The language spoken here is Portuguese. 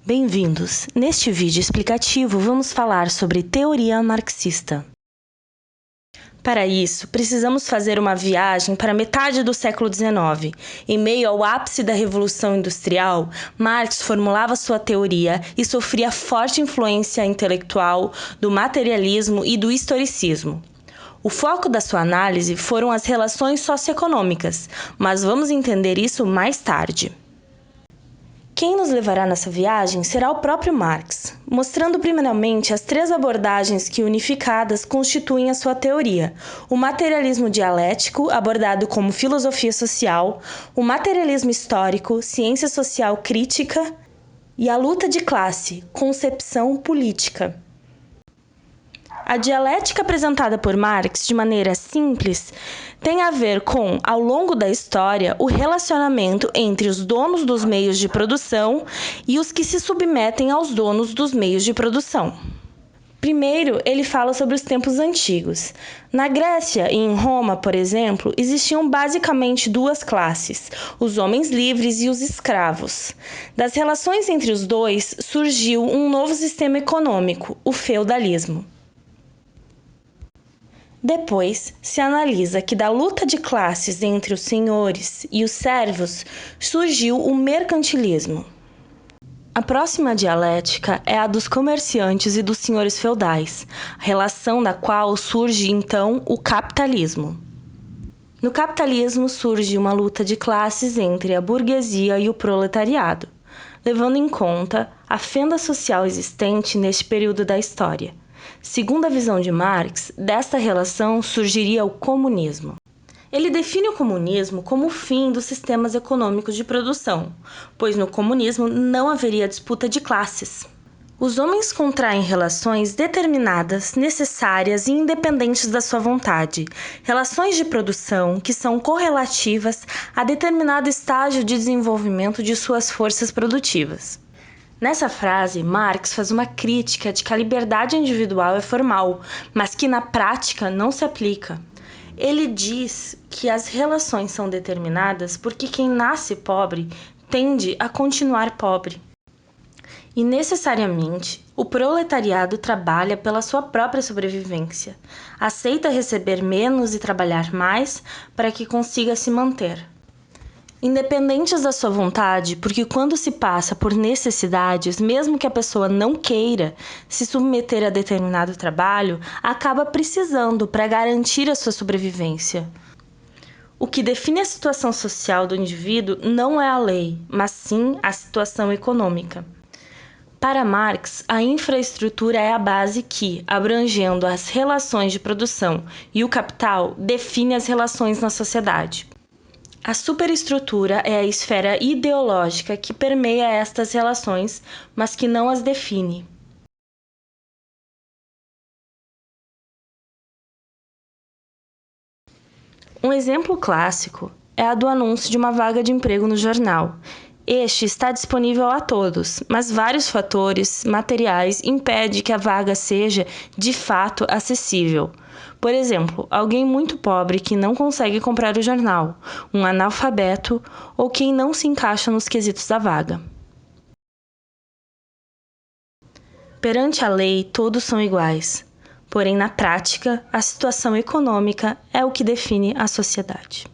Bem-vindos! Neste vídeo explicativo, vamos falar sobre teoria marxista. Para isso, precisamos fazer uma viagem para metade do século XIX. Em meio ao ápice da Revolução Industrial, Marx formulava sua teoria e sofria forte influência intelectual do materialismo e do historicismo. O foco da sua análise foram as relações socioeconômicas, mas vamos entender isso mais tarde. Quem nos levará nessa viagem será o próprio Marx, mostrando primeiramente as três abordagens que, unificadas, constituem a sua teoria: o materialismo dialético, abordado como filosofia social, o materialismo histórico, ciência social crítica, e a luta de classe, concepção política. A dialética apresentada por Marx de maneira simples tem a ver com, ao longo da história, o relacionamento entre os donos dos meios de produção e os que se submetem aos donos dos meios de produção. Primeiro, ele fala sobre os tempos antigos. Na Grécia e em Roma, por exemplo, existiam basicamente duas classes, os homens livres e os escravos. Das relações entre os dois surgiu um novo sistema econômico, o feudalismo. Depois, se analisa que da luta de classes entre os senhores e os servos surgiu o mercantilismo. A próxima dialética é a dos comerciantes e dos senhores feudais, a relação da qual surge então o capitalismo. No capitalismo surge uma luta de classes entre a burguesia e o proletariado, levando em conta a fenda social existente neste período da história. Segundo a visão de Marx, desta relação surgiria o comunismo. Ele define o comunismo como o fim dos sistemas econômicos de produção, pois no comunismo não haveria disputa de classes. Os homens contraem relações determinadas, necessárias e independentes da sua vontade, relações de produção que são correlativas a determinado estágio de desenvolvimento de suas forças produtivas. Nessa frase, Marx faz uma crítica de que a liberdade individual é formal, mas que na prática não se aplica. Ele diz que as relações são determinadas porque quem nasce pobre tende a continuar pobre. E necessariamente, o proletariado trabalha pela sua própria sobrevivência, aceita receber menos e trabalhar mais para que consiga se manter. Independentes da sua vontade, porque quando se passa por necessidades, mesmo que a pessoa não queira se submeter a determinado trabalho, acaba precisando para garantir a sua sobrevivência. O que define a situação social do indivíduo não é a lei, mas sim a situação econômica. Para Marx, a infraestrutura é a base que, abrangendo as relações de produção e o capital, define as relações na sociedade. A superestrutura é a esfera ideológica que permeia estas relações, mas que não as define. Um exemplo clássico é a do anúncio de uma vaga de emprego no jornal. Este está disponível a todos, mas vários fatores materiais impedem que a vaga seja, de fato, acessível. Por exemplo, alguém muito pobre que não consegue comprar o jornal, um analfabeto ou quem não se encaixa nos quesitos da vaga. Perante a lei, todos são iguais, porém, na prática, a situação econômica é o que define a sociedade.